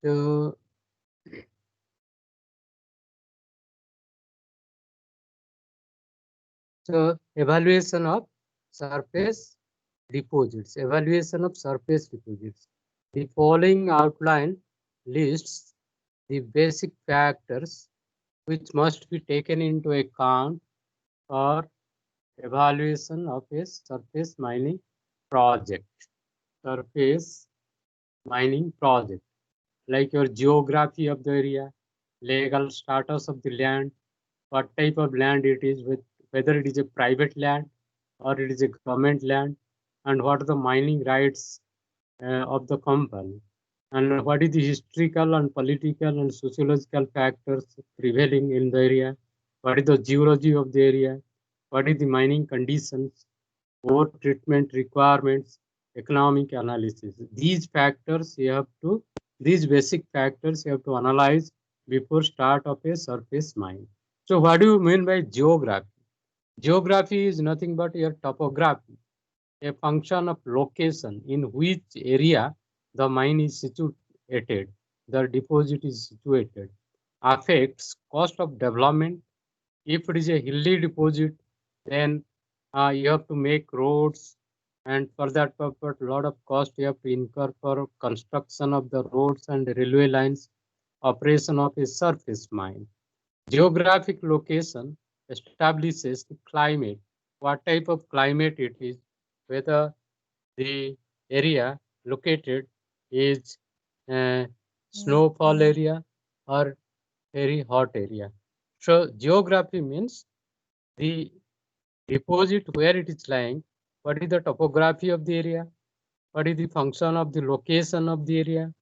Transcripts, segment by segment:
So, evaluation of surface deposits. Evaluation of surface deposits. The following outline lists the basic factors which must be taken into account for evaluation of a surface mining project. Surface mining project, like your geography of the area, legal status of the land, what type of land it is, with whether it is a private land or it is a government land, and what are the mining rights of the company, and what is the historical and political and sociological factors prevailing in the area, what is the geology of the area, what is the mining conditions, ore treatment requirements, economic analysis. These basic factors you have to analyze before start of a surface mine. So what do you mean by geography? Geography is nothing but your topography, a function of location in which area the mine is situated, the deposit is situated, affects cost of development. If it is a hilly deposit, then you have to make roads, and for that purpose, a lot of cost you have to incur for construction of the roads and railway lines, operation of a surface mine. Geographic location establishes the climate, what type of climate it is, whether the area located is a snowfall area or very hot area. So geography means the deposit where it is lying, what is the topography of the area, what is the function of the location of the area,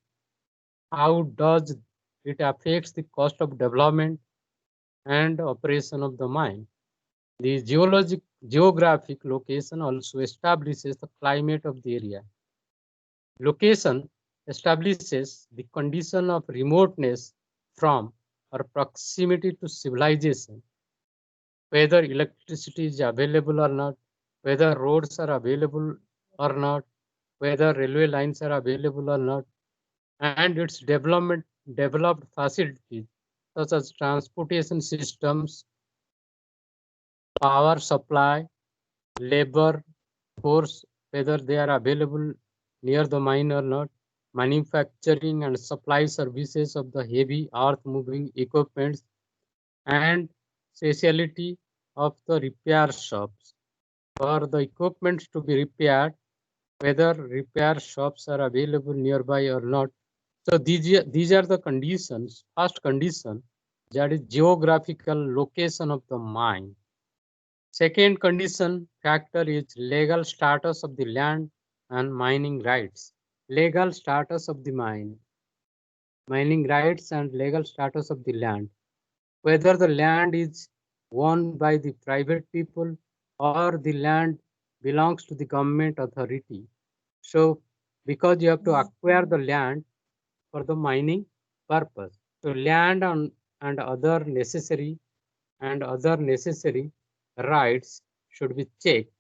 how does it affects the cost of development and operation of the mine. The geographic location also establishes the climate of the area. Location establishes the condition of remoteness from or proximity to civilization, whether electricity is available or not, whether roads are available or not, whether railway lines are available or not, and its developed facilities such as transportation systems, power supply, labor force, whether they are available near the mine or not, manufacturing and supply services of the heavy earth moving equipment, and speciality of the repair shops. For the equipment to be repaired, whether repair shops are available nearby or not. So these are the conditions. First condition, that is geographical location of the mine. Second condition factor is legal status of the land and mining rights. Legal status of the mine, mining rights and legal status of the land. Whether the land is owned by the private people or the land belongs to the government authority. So because you have to acquire the land for the mining purpose. So land and other necessary rights should be checked,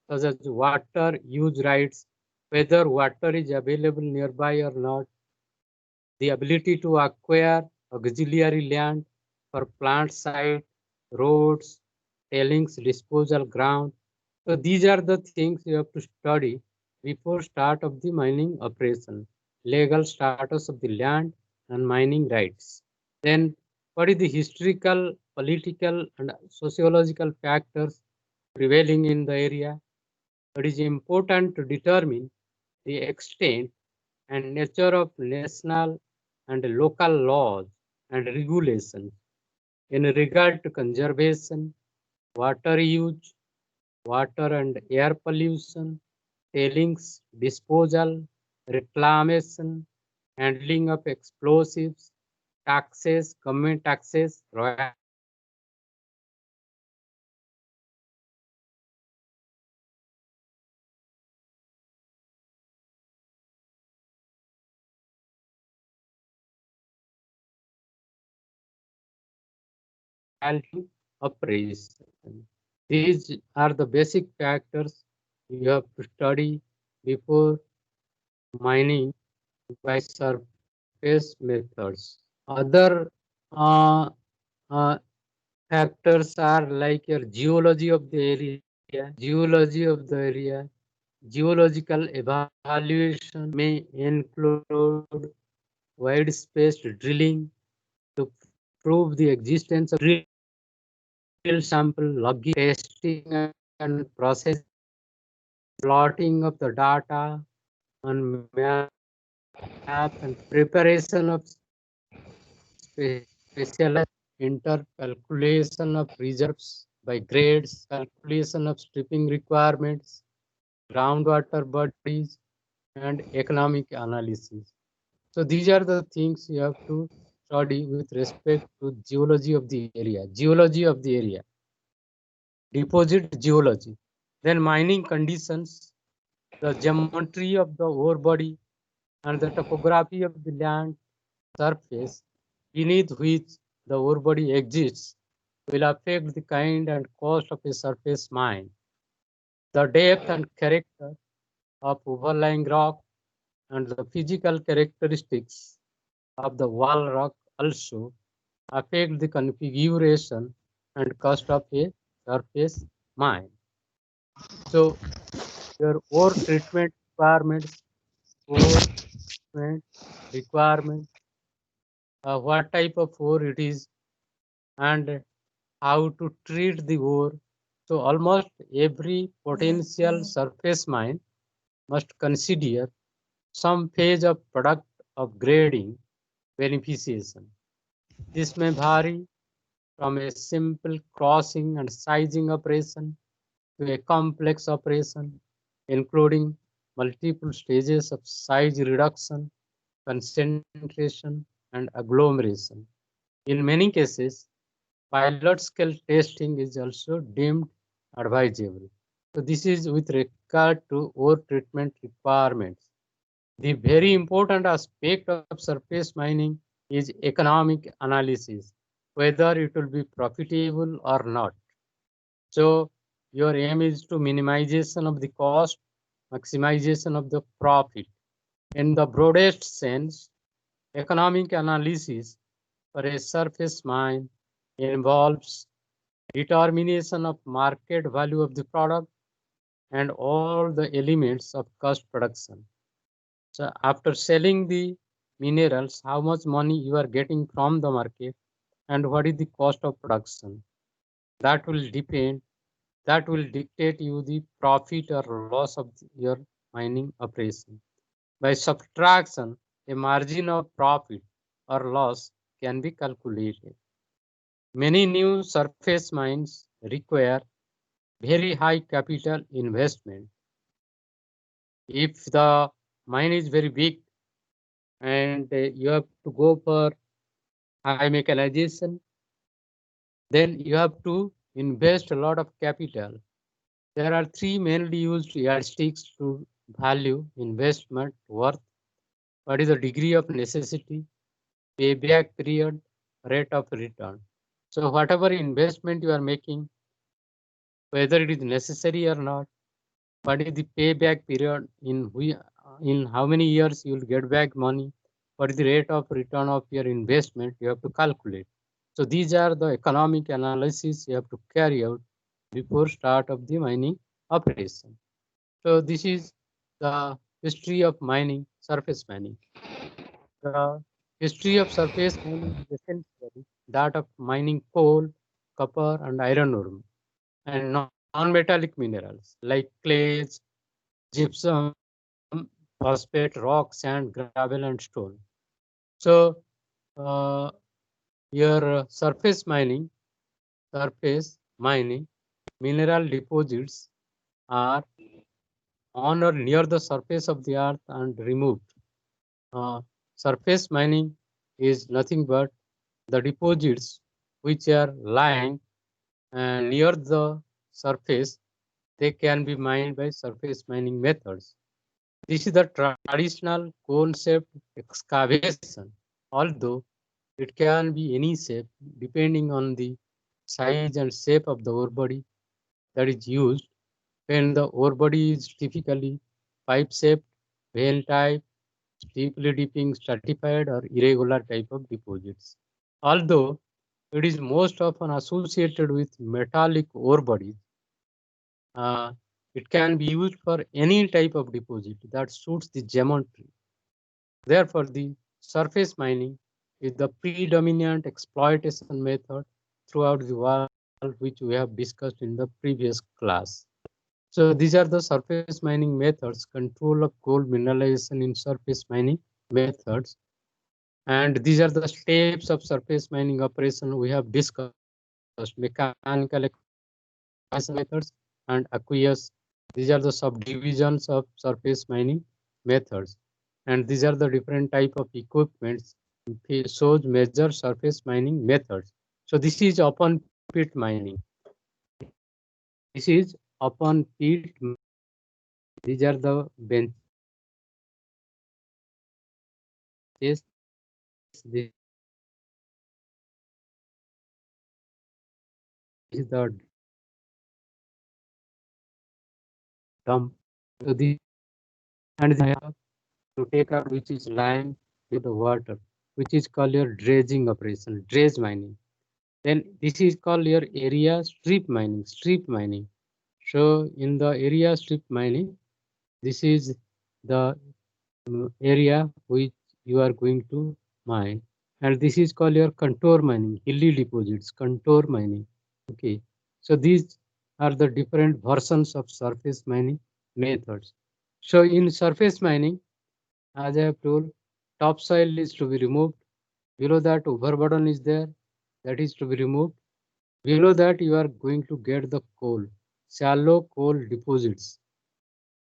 such as water use rights, whether water is available nearby or not, the ability to acquire auxiliary land for plant site, roads, tailings disposal ground. So these are the things you have to study before start of the mining operation. Legal status of the land and mining rights. Then what is the historical, political and sociological factors prevailing in the area? It is important to determine the extent and nature of national and local laws and regulations in regard to conservation, water use, water and air pollution, tailings disposal, reclamation, handling of explosives, taxes, government taxes, royalties, and environmental mining operation. These are the basic factors you have to study before mining by surface. surface methods. Other uh, uh, factors are like your geology of the area, geological evaluation may include wide-spaced drilling to prove the existence of real sample logging, testing and processing, plotting of the data on map and preparation of specialized intercalculation of reserves by grades, calculation of stripping requirements, groundwater bodies, and economic analysis. So these are the things you have to study with respect to geology of the area. Geology of the area, deposit geology, then mining conditions, the geometry of the ore body, and the topography of the land surface beneath which the ore body exists will affect the kind and cost of a surface mine. The depth and character of overlying rock and the physical characteristics of the wall rock also affect the configuration and cost of a surface mine. So your ore treatment requirements, ore treatment requirement, what type of ore it is, and how to treat the ore. So almost every potential surface mine must consider some phase of product upgrading beneficiation. This may vary from a simple crossing and sizing operation to a complex operation, including multiple stages of size reduction, concentration, and agglomeration. In many cases, pilot scale testing is also deemed advisable. So this is with regard to ore treatment requirements. The very important aspect of surface mining is economic analysis, whether it will be profitable or not. So your aim is to minimization of the cost, maximization of the profit. In the broadest sense, economic analysis for a surface mine involves determination of market value of the product and all the elements of cost production. So after selling the minerals, how much money you are getting from the market and what is the cost of production. That will depend, that will dictate you the profit or loss of your mining operation. By subtraction, a margin of profit or loss can be calculated. Many new surface mines require very high capital investment. If the mine is very big and you have to go for high mechanization, then you have to invest a lot of capital. There are three mainly used yardsticks to value investment worth. What is the degree of necessity, payback period, rate of return. So whatever investment you are making, whether it is necessary or not, what is the payback period, in how many years you will get back money, what is the rate of return of your investment, you have to calculate. So these are the economic analysis you have to carry out before start of the mining operation. So this is the history of mining, surface mining. The history of surface mining is essentially that of mining coal, copper, and iron ore, and non-metallic minerals like clays, gypsum, phosphate, rock, sand, gravel, and stone. So uh, your surface mining, mineral deposits are on or near the surface of the earth and removed. Uh, Surface mining is nothing but the deposits which are lying near the surface. They can be mined by surface mining methods. This is the traditional cone-shaped excavation, although it can be any shape depending on the size and shape of the ore body that is used. When the ore body is typically pipe-shaped, vein type, steeply dipping, stratified, or irregular type of deposits. Although it is most often associated with metallic ore bodies, uh, it can be used for any type of deposit that suits the geometry. Therefore, the surface mining is the predominant exploitation method throughout the world, which we have discussed in the previous class. So these are the surface mining methods, control of gold mineralization in surface mining methods. And these are the steps of surface mining operation we have discussed: mechanical methods and aqueous. These are the subdivisions of surface mining methods. And these are the different type of equipments shows major surface mining methods. So this is open pit mining. This is open pit mining. These are the benches. This is the dump. So this and this to take out which is lime with the water, which is called your dredging operation, dredge mining. Then this is called your area strip mining, strip mining. So in the area strip mining, this is the area which you are going to mine, and this is called your contour mining, hilly deposits, contour mining. Okay, so these are the different versions of surface mining methods. So in surface mining, as I have told, topsoil is to be removed. Below that, overburden is there, that is to be removed. Below that, you are going to get the coal, shallow coal deposits.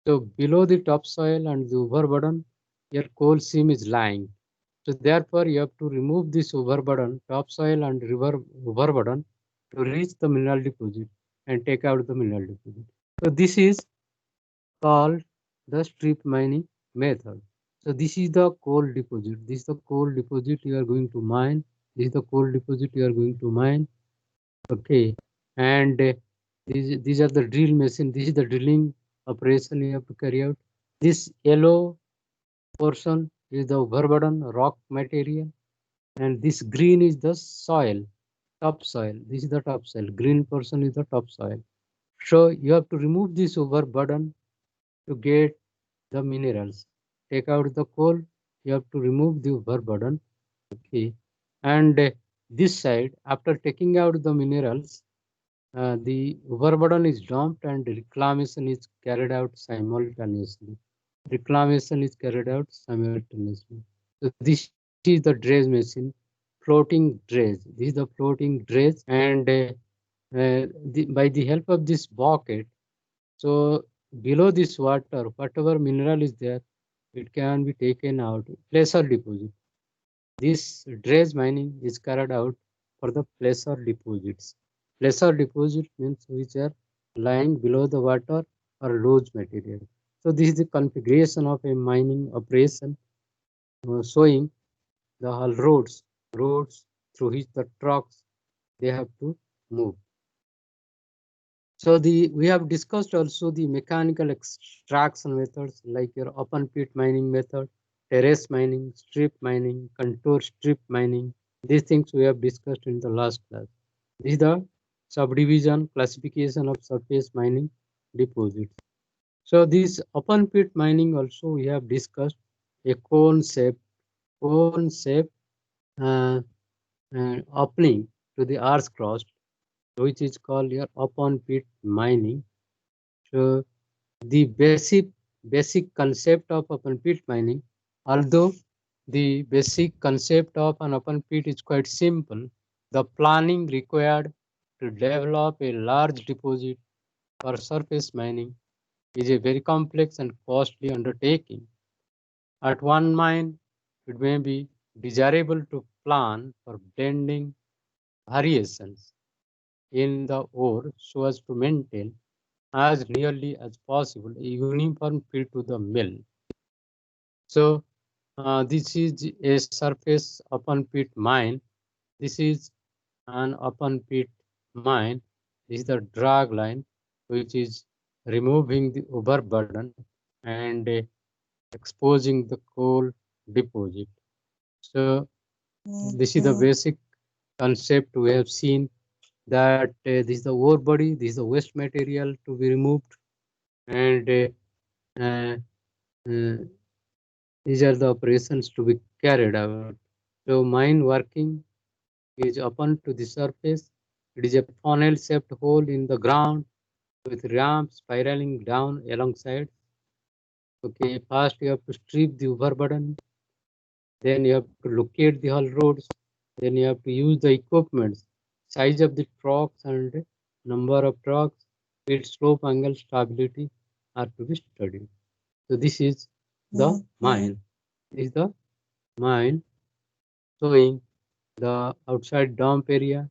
So below the topsoil and the overburden, your coal seam is lying. So therefore, you have to remove this overburden, topsoil and river overburden to reach the mineral deposit and take out the mineral deposit. So this is called the strip mining method. So this is the coal deposit. This is the coal deposit you are going to mine. This is the coal deposit you are going to mine. Okay, and these are the drill machine. This is the drilling operation you have to carry out. This yellow portion is the overburden rock material, and this green is the soil, topsoil. This is the topsoil. Green portion is the topsoil. So you have to remove this overburden to get the minerals. Take out the coal, you have to remove the overburden. Okay, and this side, after taking out the minerals, the overburden is dumped and reclamation is carried out simultaneously. Reclamation is carried out simultaneously. So this is the dredge machine, floating dredge. This is the floating dredge, and by the help of this bucket, so below this water, whatever mineral is there, it can be taken out. Placer deposit. This dredge mining is carried out for the placer deposits. Placer deposit means which are lying below the water or loose material. So this is the configuration of a mining operation, showing the whole roads through which the trucks they have to move. So we have discussed also the mechanical extraction methods like your open pit mining method, terrace mining, strip mining, contour strip mining. These things we have discussed in the last class. This is the subdivision classification of surface mining deposits. So this open pit mining also we have discussed a cone shape uh, opening to the earth crust, which is called your open pit mining. So the basic concept of open pit mining, although the basic concept of an open pit is quite simple, the planning required to develop a large deposit for surface mining is a very complex and costly undertaking. At one mine, it may be desirable to plan for blending variations in the ore so as to maintain as nearly as possible a uniform feed to the mill. So this is a surface open pit mine. This is an open pit mine. This is the drag line, which is removing the overburden and exposing the coal deposit. So this is the basic concept we have seen, that this is the ore body, this is the waste material to be removed, and uh, uh, these are the operations to be carried out. So mine working is open to the surface. It is a funnel-shaped hole in the ground with ramps spiraling down alongside. Okay, first you have to strip the overburden, then you have to locate the hull roads, then you have to use the equipment, size of the trucks and number of trucks, its slope, angle, stability are to be studied. So this is the mine. This is the mine showing the outside dump area,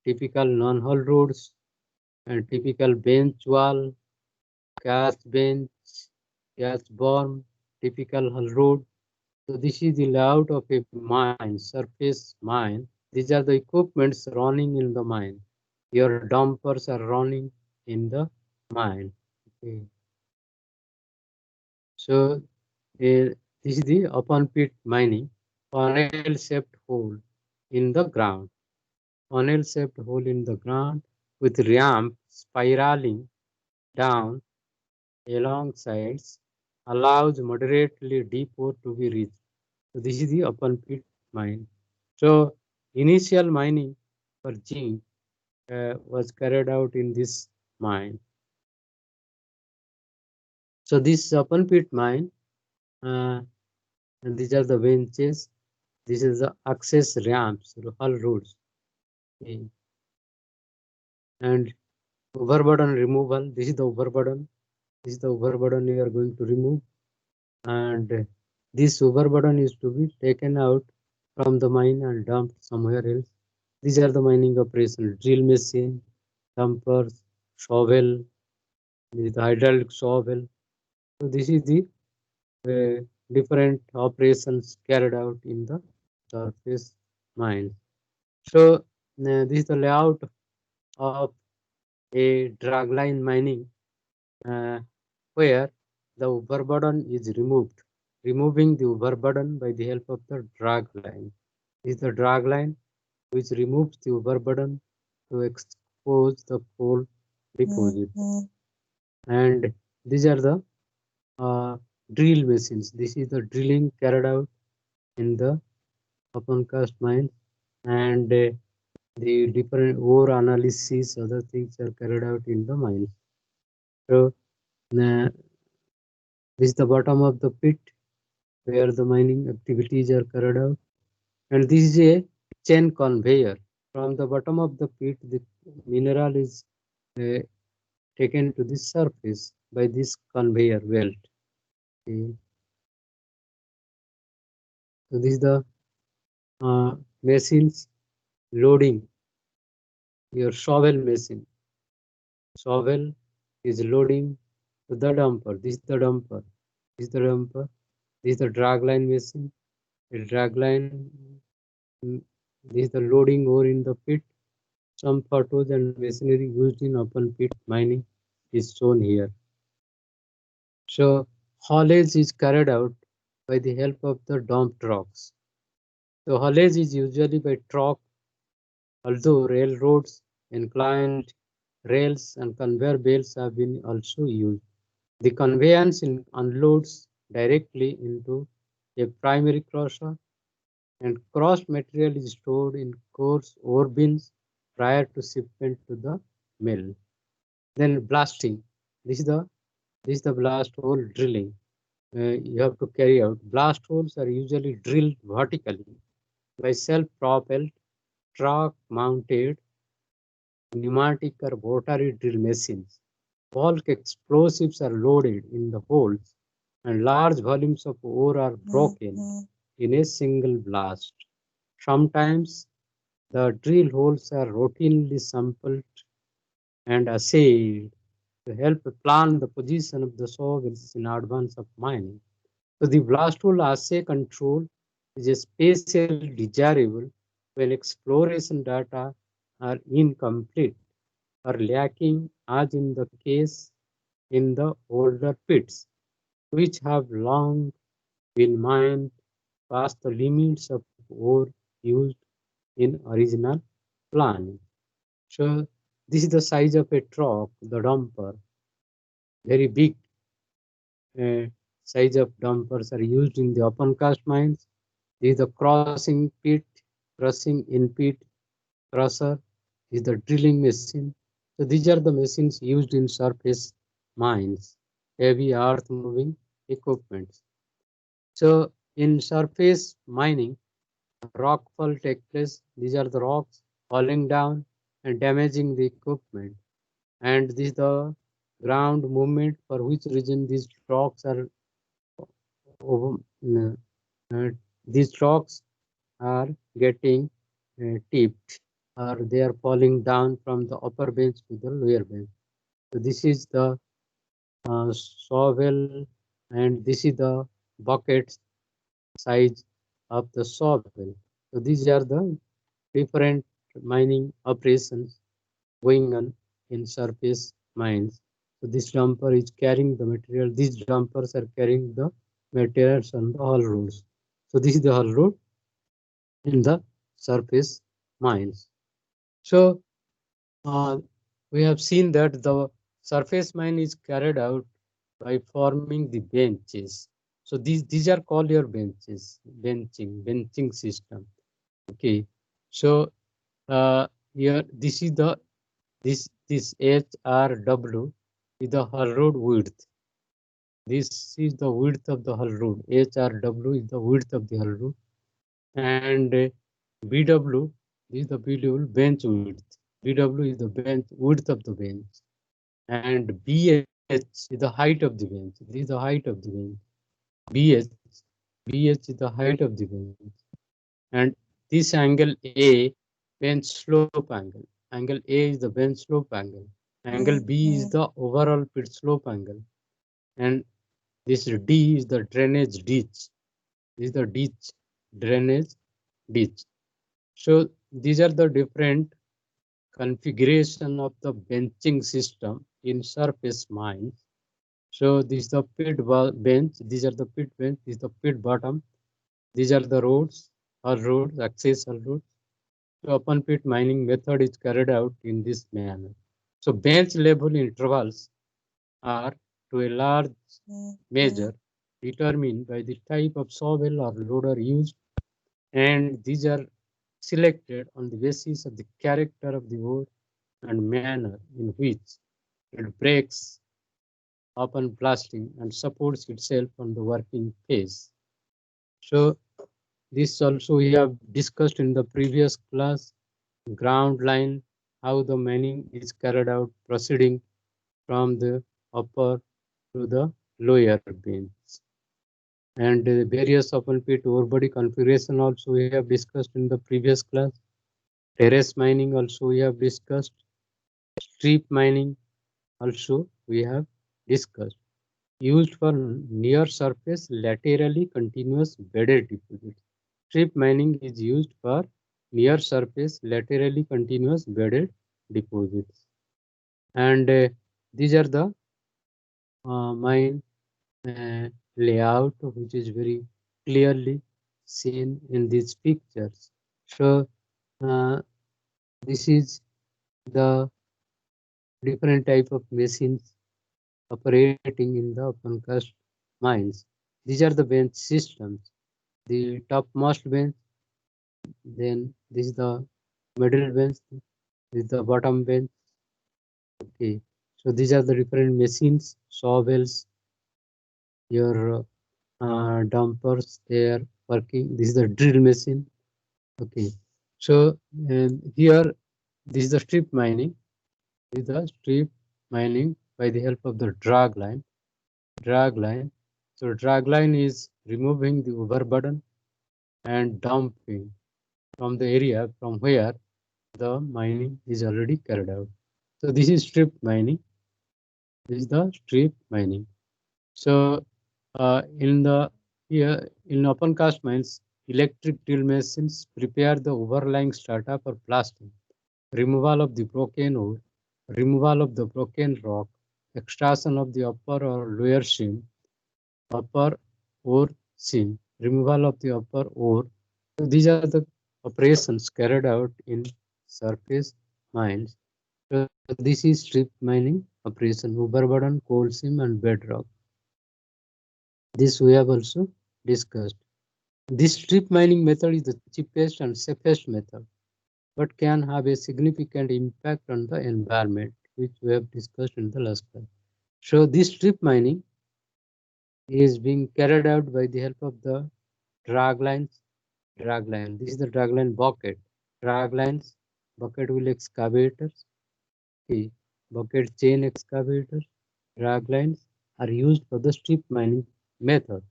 typical non-hull roads and typical bench wall, cast bench, cast berm, typical hull road. So this is the layout of a mine, surface mine. These are the equipments running in the mine. Your dumpers are running in the mine. Okay. So this is the open pit mining, funnel shaped hole in the ground. Funnel shaped hole in the ground with ramp spiraling down along sides allows moderately deep ore to be reached. So this is the open pit mine. So initial mining for zinc was carried out in this mine. So this open pit mine, uh, and these are the benches. This is the access ramps, hull roads, okay. And overburden removal. This is the overburden. This is the overburden you are going to remove, and this overburden is to be taken out from the mine and dumped somewhere else. These are the mining operations: drill machine, dumpers, shovel, the hydraulic shovel. So this is the different operations carried out in the surface mines. So this is the layout of a dragline mining, uh, where the overburden is removed. Removing the overburden by the help of the drag line. This is the drag line which removes the overburden to expose the coal deposit. And these are the drill machines. This is the drilling carried out in the open cast mines, and the different ore analysis, other things are carried out in the mines. So this is the bottom of the pit where the mining activities are carried out, and this is a chain conveyor. From the bottom of the pit, the mineral is uh, taken to the surface by this conveyor belt. Okay. So this is the machines loading your shovel machine. Shovel is loading to the dumper. This is the dumper. This is the dumper. This is the drag line machine. The drag line. This is the loading ore in the pit. Some photos and machinery used in open pit mining is shown here. So haulage is carried out by the help of the dump trucks. So haulage is usually by truck, although railroads, inclined rails and conveyor belts have been also used. The conveyance unloads directly into a primary crusher, and crushed material is stored in coarse ore bins prior to shipment to the mill. Then blasting. This is the this is the blast hole drilling. You have to carry out. Blast holes are usually drilled vertically by self-propelled truck-mounted pneumatic or rotary drill machines. Bulk explosives are loaded in the holes, and large volumes of ore are broken in a single blast. Sometimes the drill holes are routinely sampled and assayed to help plan the position of the shovels in advance of mining. So the blast hole assay control is especially desirable when exploration data are incomplete or lacking, as in the case in the older pits, which have long been mined past the limits of ore used in original planning. So this is the size of a truck, the dumper, very big uh, size of dumpers are used in the open cast mines. This is the crushing in pit crusher, is the drilling machine. So these are the machines used in surface mines, heavy earth moving equipment. So in surface mining, rockfall take place. These are the rocks falling down and damaging the equipment. And this is the ground movement for which reason these rocks are over, uh, these rocks are getting tipped or they are falling down from the upper bench to the lower bench. So this is the shovel and this is the bucket size of the shovel. So these are the different mining operations going on in surface mines. So this dumper is carrying the material. These dumpers are carrying the materials on the haul roads. So this is the haul road in the surface mines. So we have seen that the surface mine is carried out by forming the benches. So these are called your benching system. Okay. So here this HRW is the hull road width. This is the width of the hull road. HRW is the width of the hull road, and BW is the BW bench width. BW is the bench width of the bench, and BH is the height of the bench. This is the height of the bench. BH BH is the height of the bench, and this angle A bench slope angle. Angle A is the bench slope angle. Angle B is the overall pit slope angle, and this D is the drainage ditch. This is the drainage ditch. So these are the different configuration of the benching system in surface mines. So this is the pit bench. These are the pit bench. This is the pit bottom. These are the roads, or roads, access or roads. So open pit mining method is carried out in this manner. So bench level intervals are to a large measure determined by the type of shovel or loader used, and these are selected on the basis of the character of the ore and manner in which it breaks upon blasting and supports itself on the working phase. So this also we have discussed in the previous class, ground line, how the mining is carried out proceeding from the upper to the lower bench. And various open pit ore body configuration also we have discussed in the previous class. Terrace mining also we have discussed. Strip mining also we have discussed. Used for near surface laterally continuous bedded deposits. Strip mining is used for near surface laterally continuous bedded deposits. And these are the mine layout which is very clearly seen in these pictures. So uh, this is the different type of machines operating in the open cast mines. These are the bench systems. The topmost bench, then this is the middle bench, this is the bottom bench. Okay, so these are the different machines, shovels, your dumpers, they are working. This is the drill machine. Okay, so here this is the strip mining. This is the strip mining by the help of the drag line. Drag line. So drag line is removing the overburden and dumping from the area from where the mining is already carried out. So this is strip mining. This is the strip mining. So in the here in open cast mines, electric drill machines prepare the overlying strata for blasting, removal of the broken ore, removal of the broken rock, extraction of the upper or lower seam, upper ore seam, removal of the upper ore. So these are the operations carried out in surface mines. So this is strip mining operation, overburden, coal seam and bedrock. This we have also discussed. This strip mining method is the cheapest and safest method, but can have a significant impact on the environment, which we have discussed in the last class. So this strip mining is being carried out by the help of the drag lines. Drag line. This is the drag line bucket. Drag lines, bucket wheel excavators, okay, bucket chain excavators, drag lines are used for the strip mining method.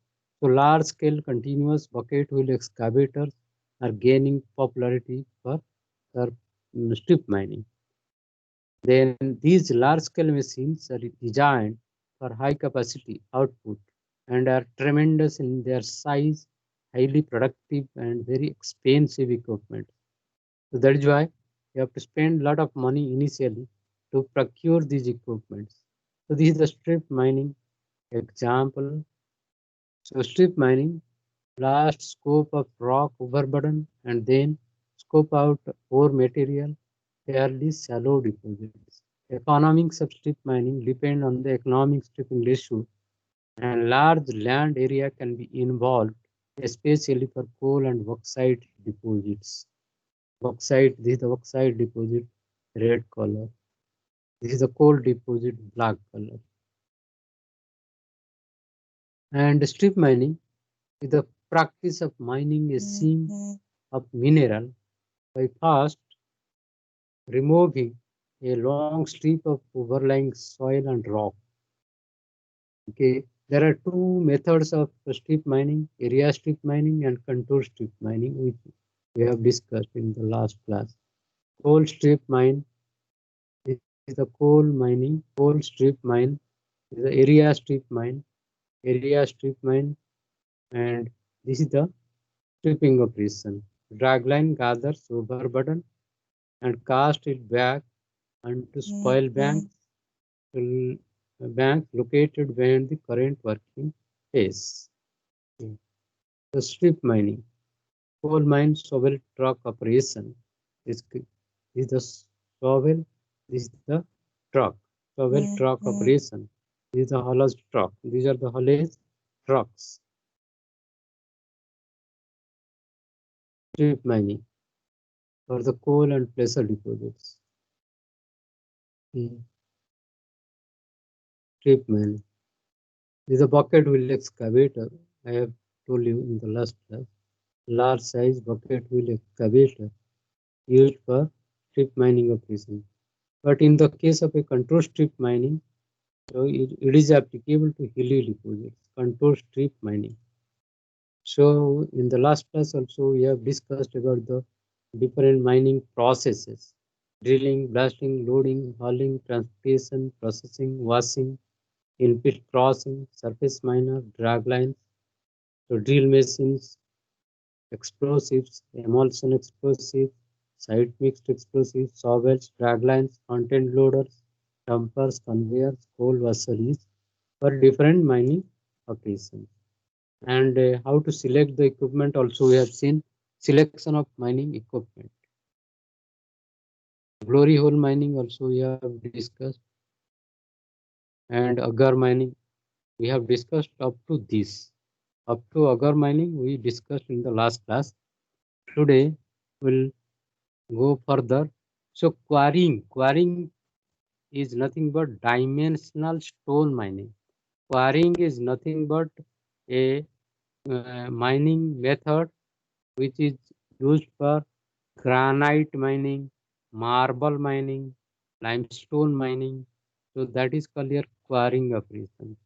So large scale continuous bucket wheel excavators are gaining popularity for strip mining. Then these large scale machines are designed for high capacity output and are tremendous in their size, highly productive and very expensive equipment. So that is why you have to spend a lot of money initially to procure these equipments. So this is the strip mining example. So strip mining blast scope of rock overburden and then scope out ore material, fairly shallow deposits. Economics of strip mining depend on the economic stripping ratio, and large land area can be involved, especially for coal and bauxite deposits. Bauxite, this is the bauxite deposit, red color. This is the coal deposit, black color. And strip mining is the practice of mining a seam of mineral by first removing a long strip of overlying soil and rock. Okay, there are two methods of strip mining: area strip mining and contour strip mining, which we have discussed in the last class. Coal strip mine is the coal mining, coal strip mine is the area strip mine, area strip mine, and this is the stripping operation. Dragline gathers overburden and cast it back onto spoil banks located behind the current working phase. The strip mining, coal mine shovel truck operation is the shovel, this is the truck, shovel truck operation. This is the haulage truck. These are the haulage trucks. Strip mining for the coal and placer deposits. Strip mining. This is a bucket wheel excavator. I have told you in the last class. Large size bucket wheel excavator used for strip mining operation. But in the case of a contour strip mining, so it is applicable to hilly deposits, contour strip mining. So in the last class also we have discussed about the different mining processes: drilling, blasting, loading, hauling, transportation, processing, washing, in-pit crossing, surface miner, drag lines, so drill machines, explosives, emulsion explosives, site mixed explosives, shovels, drag lines, content loaders, dumpers, conveyors, coal washeries for different mining operations. And how to select the equipment also we have seen. Selection of mining equipment. Glory hole mining also we have discussed, and agar mining we have discussed up to this. Up to agar mining we discussed in the last class. Today we'll go further. So quarrying is nothing but dimensional stone mining. Quarrying is nothing but a mining method which is used for granite mining, marble mining, limestone mining. So that is called your quarrying operation.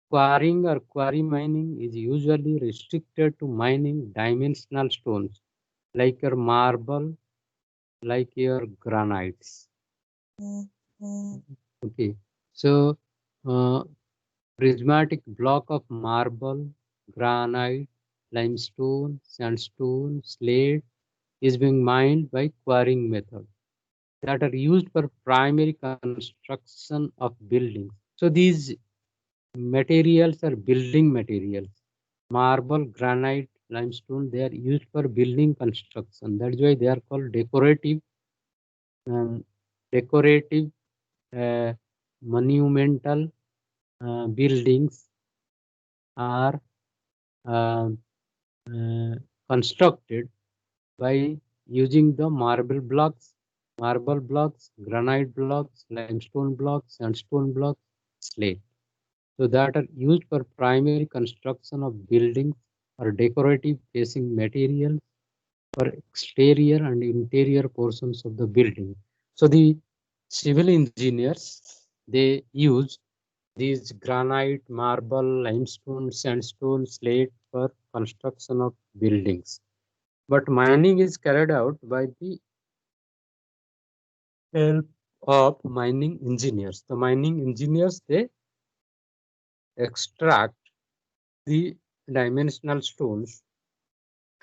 Quarrying or quarry mining is usually restricted to mining dimensional stones like your marble, like your granites. Okay, so prismatic block of marble, granite, limestone, sandstone, slate is being mined by quarrying method that are used for primary construction of buildings. So these materials are building materials. Marble, granite, limestone, they are used for building construction. That's why they are called um, decorative, uh, monumental buildings are uh, uh, constructed by using the marble blocks, granite blocks, limestone blocks, sandstone blocks, slate. So that are used for primary construction of buildings or decorative facing materials for exterior and interior portions of the building. So the civil engineers, they use these granite, marble, limestone, sandstone, slate for construction of buildings. But mining is carried out by the help of mining engineers. The mining engineers, they extract the dimensional stones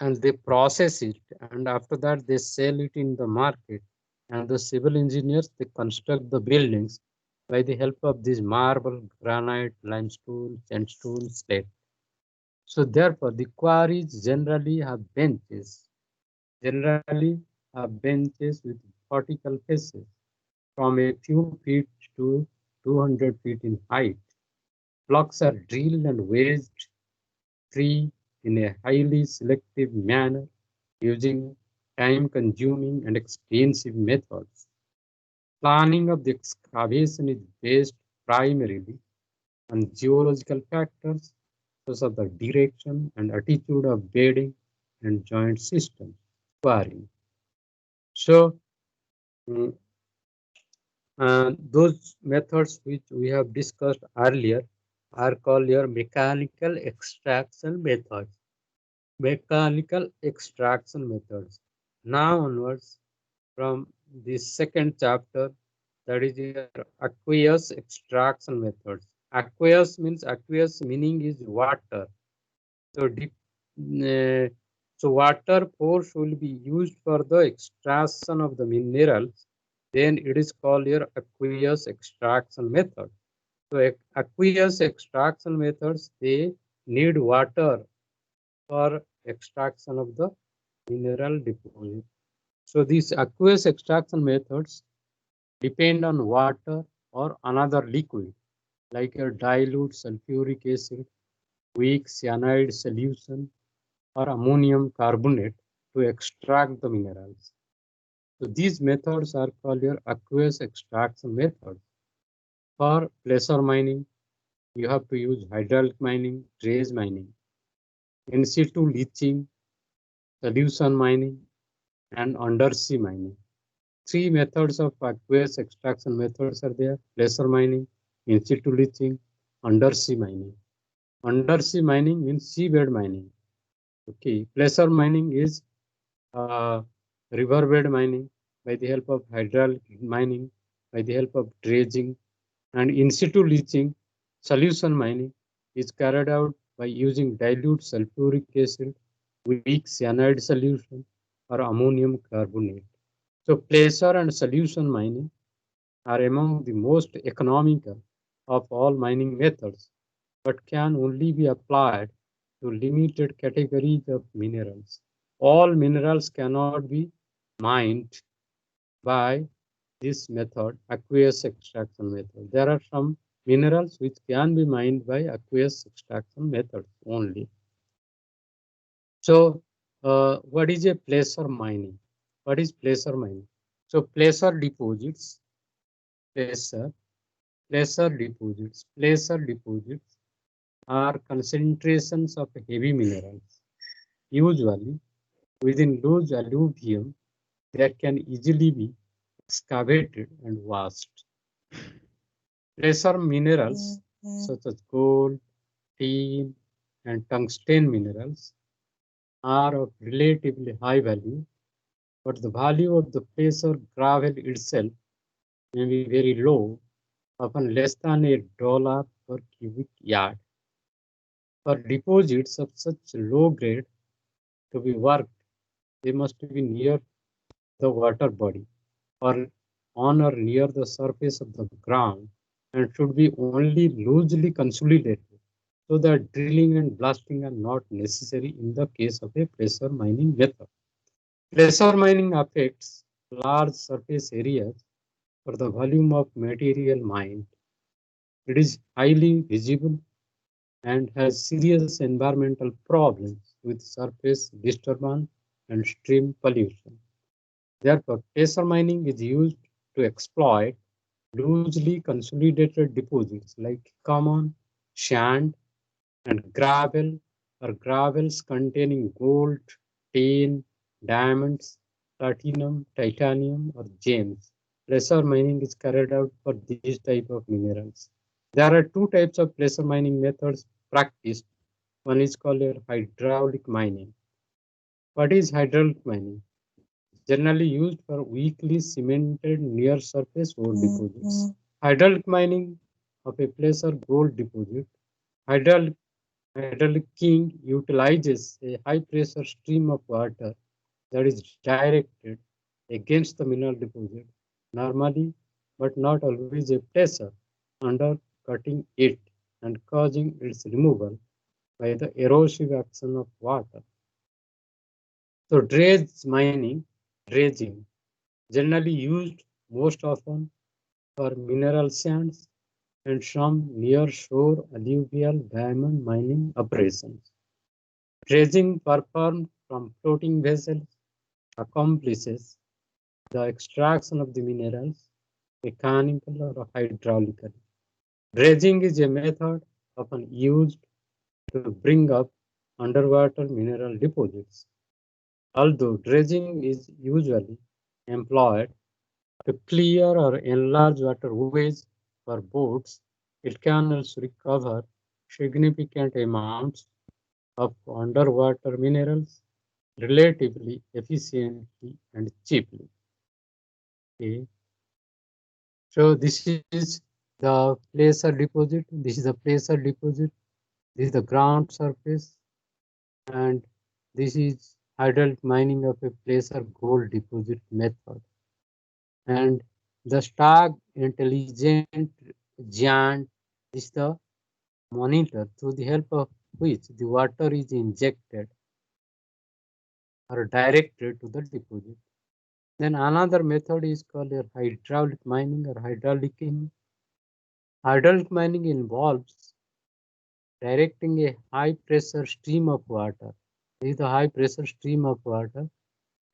and they process it, and after that they sell it in the market. And the civil engineers, they construct the buildings by the help of this marble, granite, limestone, sandstone, slate. So therefore the quarries generally have benches with vertical faces from a few feet to 200 feet in height. Blocks are drilled and wedged free in a highly selective manner using time-consuming and expensive methods. Planning of the excavation is based primarily on geological factors such as the direction and attitude of bedding and joint systems. Quarrying. So, mm, those methods which we have discussed earlier are called your mechanical extraction methods. Mechanical extraction methods. Now onwards, from the second chapter, that is your aqueous extraction methods. Aqueous meaning is water. So so water force will be used for the extraction of the minerals. Then it is called your aqueous extraction method. So aqueous extraction methods, they need water for extraction of the mineral deposit. So these aqueous extraction methods depend on water or another liquid like a dilute sulfuric acid, weak cyanide solution, or ammonium carbonate to extract the minerals. So these methods are called your aqueous extraction methods. For placer mining, you have to use hydraulic mining, dredge mining, in situ leaching, solution mining, and undersea mining. Three methods of aqueous extraction methods are there: placer mining, in situ leaching, undersea mining. Undersea mining means seabed mining. Okay, placer mining is riverbed mining by the help of hydraulic mining, by the help of dredging, and in situ leaching. Solution mining is carried out by using dilute sulfuric acid, weak cyanide solution, or ammonium carbonate. So placer and solution mining are among the most economical of all mining methods, but can only be applied to limited categories of minerals. All minerals cannot be mined by this method, aqueous extraction method. There are some minerals which can be mined by aqueous extraction method only. So, what is a placer mining? What is placer mining? So, placer, placer deposits are concentrations of heavy minerals, usually within loose alluvium that can easily be excavated and washed. Placer minerals such as gold, tin, and tungsten minerals are of relatively high value, but the value of the placer gravel itself may be very low, often less than $1 per cubic yard. For deposits of such low grade to be worked, they must be near the water body or on or near the surface of the ground and should be only loosely consolidated. so that drilling and blasting are not necessary in the case of a pressure mining method. Pressure mining affects large surface areas for the volume of material mined. It is highly visible and has serious environmental problems with surface disturbance and stream pollution. Therefore, pressure mining is used to exploit loosely consolidated deposits like common sand and gravel or gravels containing gold, tin, diamonds, platinum, titanium, or gems. Placer mining is carried out for these type of minerals. There are two types of placer mining methods practiced. One is called hydraulic mining. What is hydraulic mining? Generally used for weakly cemented near surface ore deposits. Hydraulic mining of a placer gold deposit. Hydraulic Hydraulic king utilizes a high pressure stream of water that is directed against the mineral deposit, normally but not always a pressure, undercutting it and causing its removal by the erosive action of water. So dredging, generally used most often for mineral sands and some near shore alluvial diamond mining operations. Dredging performed from floating vessels accomplishes the extraction of the minerals, mechanical or hydraulically. Dredging is a method often used to bring up underwater mineral deposits. Although dredging is usually employed to clear or enlarge waterways for boats, it can also recover significant amounts of underwater minerals relatively efficiently and cheaply. Okay. So this is the placer deposit. This is the placer deposit. This is the ground surface, and this is hydraulic mining of a placer gold deposit method. And the Stag Intelligent Giant is the monitor through the help of which the water is injected or directed to the deposit. Then another method is called hydraulic mining or hydraulicking. Hydraulic mining involves directing a high pressure stream of water. This is the high pressure stream of water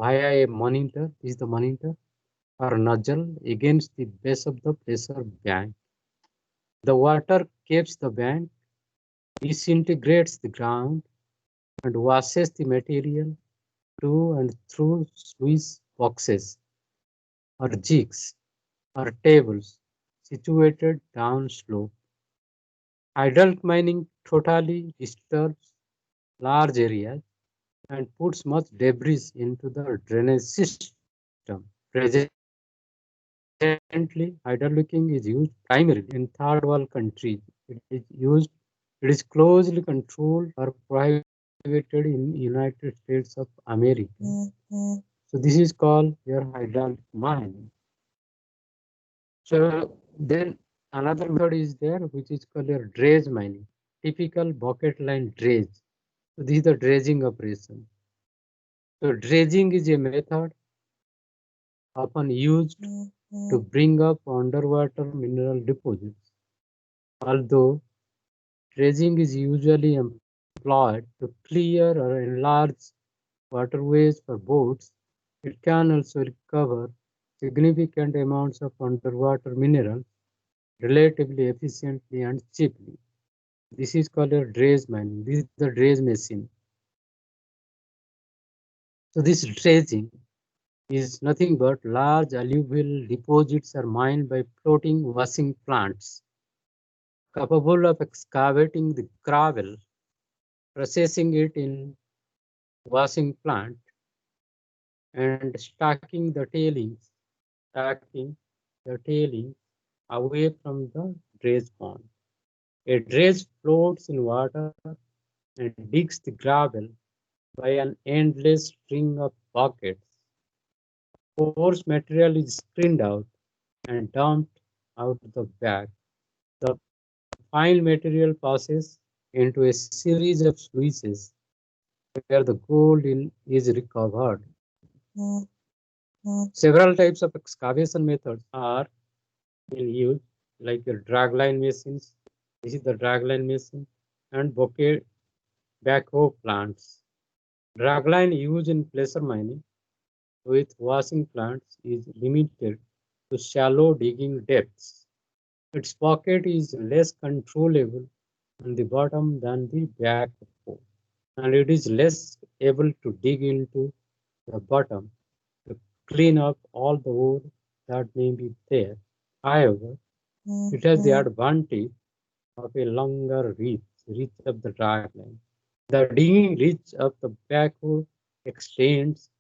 via a monitor. This is the monitor or nozzle against the base of the pressure bank. The water caps the bank, disintegrates the ground, and washes the material to and through sluice boxes or jigs or tables situated downslope. Hydraulic mining totally disturbs large areas and puts much debris into the drainage system. Presently, hydraulicking is used primarily in third world countries. It is closely controlled or prohibited in United States of America. So this is called your hydraulic mining. So then another method is there which is called your dredge mining, typical bucket line dredge. So this is the dredging operation. So dredging is a method often used to bring up underwater mineral deposits. Although dredging is usually employed to clear or enlarge waterways for boats, it can also recover significant amounts of underwater minerals relatively efficiently and cheaply. This is called a dredge mining. This is the dredge machine. So this dredging is nothing but large alluvial deposits are mined by floating washing plants capable of excavating the gravel, processing it in washing plant, and stacking the tailings away from the dredge pond. A dredge floats in water and digs the gravel by an endless string of buckets. Coarse material is screened out and dumped out the bag. The fine material passes into a series of sluices where the gold is recovered. Several types of excavation methods are in use, like your dragline machines. This is the dragline machine, and bucket backhoe plants. Dragline used in placer mining with washing plants is limited to shallow digging depths. Its pocket is less controllable on the bottom than the backhoe, and it is less able to dig into the bottom to clean up all the ore that may be there. However, it has the advantage of a longer reach of the drag line. The digging reach of the backhoe extends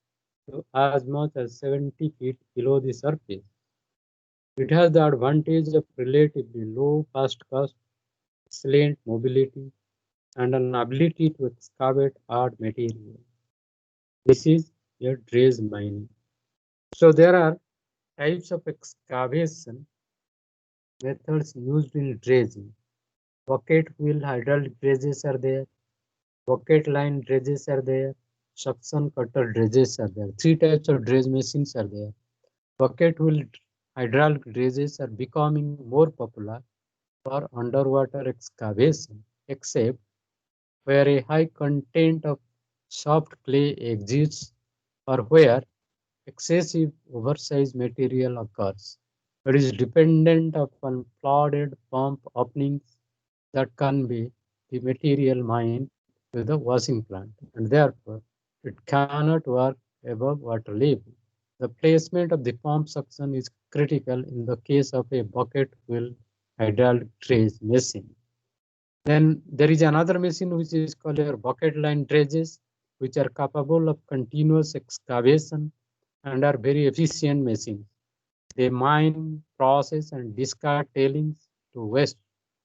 to as much as 70 feet below the surface. It has the advantage of relatively low fast cost, excellent mobility, and an ability to excavate hard material. This is a dredge mining. So there are types of excavation methods used in dredging. Bucket wheel hydraulic dredges are there. Bucket line dredges are there. Suction cutter dredges are there. Three types of dredge machines are there. Bucket wheel hydraulic dredges are becoming more popular for underwater excavation, except where a high content of soft clay exists or where excessive oversized material occurs. It is dependent upon flooded pump openings that convey the material mined to the washing plant, and therefore it cannot work above water level. The placement of the pump suction is critical in the case of a bucket wheel hydraulic dredge machine. Then there is another machine which is called your bucket line dredges, which are capable of continuous excavation and are very efficient machines. They mine, process, and discard tailings to waste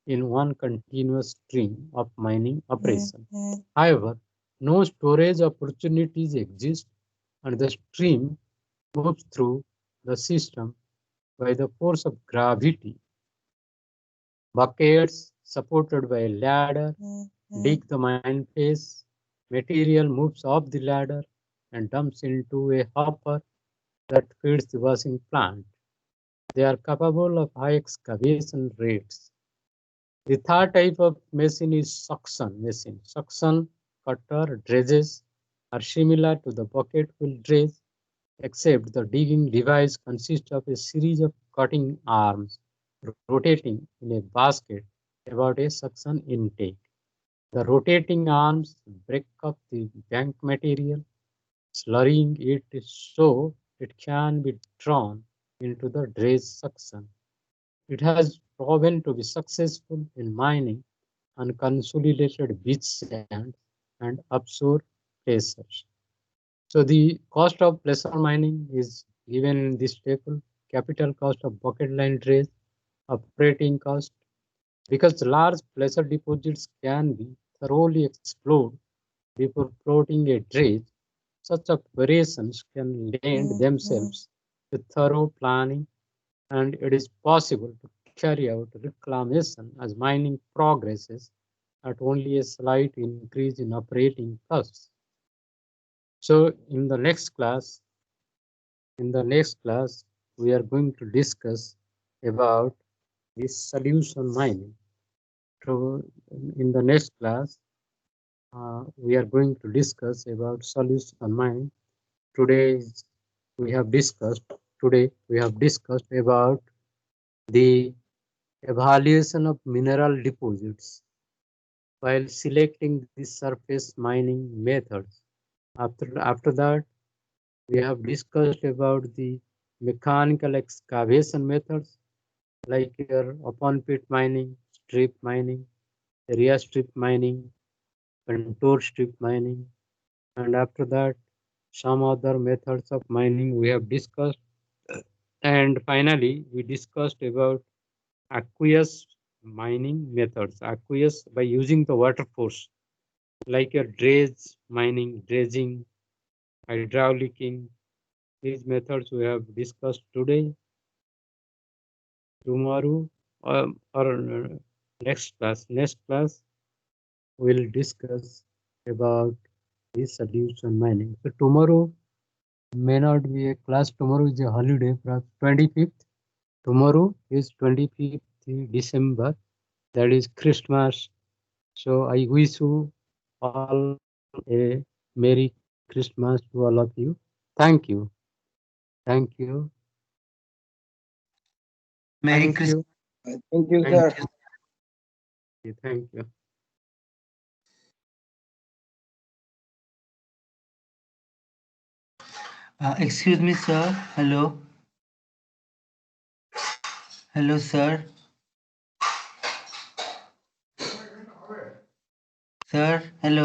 in one continuous stream of mining operation. However, no storage opportunities exist, and the stream moves through the system by the force of gravity. Buckets supported by a ladder dig the mine face. Material moves off the ladder and dumps into a hopper that feeds the washing plant. They are capable of high excavation rates. The third type of machine is suction machine. Suction cutter dredges are similar to the bucket wheel dredge, except the digging device consists of a series of cutting arms rotating in a basket about a suction intake. The rotating arms break up the bank material, slurrying it so it can be drawn into the dredge suction. It has proven to be successful in mining unconsolidated beach sand and offshore placers. So the cost of placer mining is given in this table. Capital cost of bucket line dredge, operating cost, because large placer deposits can be thoroughly explored before floating a dredge. Such operations can lend themselves to thorough planning, and it is possible to carry out reclamation as mining progresses at only a slight increase in operating costs. So in the next class, we are going to discuss about this solution mining. So in the next class, we are going to discuss about solution mining. Today we have discussed today we have discussed about the evaluation of mineral deposits while selecting the surface mining methods. After that, we have discussed about the mechanical excavation methods like your open pit mining, strip mining, area strip mining, contour strip mining, and after that, some other methods of mining we have discussed. And finally, we discussed about aqueous mining methods, aqueous by using the water force, like your dredge mining, dredging, hydraulicking. These methods we have discussed today, tomorrow, or next class. Next class, we'll discuss about resolution mining. So tomorrow may not be a class. Tomorrow is a holiday, perhaps 25th. Tomorrow is 25th December. That is Christmas. So I wish you all a Merry Christmas to all of you. Thank you. Thank you. Merry Thank you. Christmas. Thank you, Thank sir. you. Thank you. Excuse me, sir. Hello. Hello, sir. Sir, hello.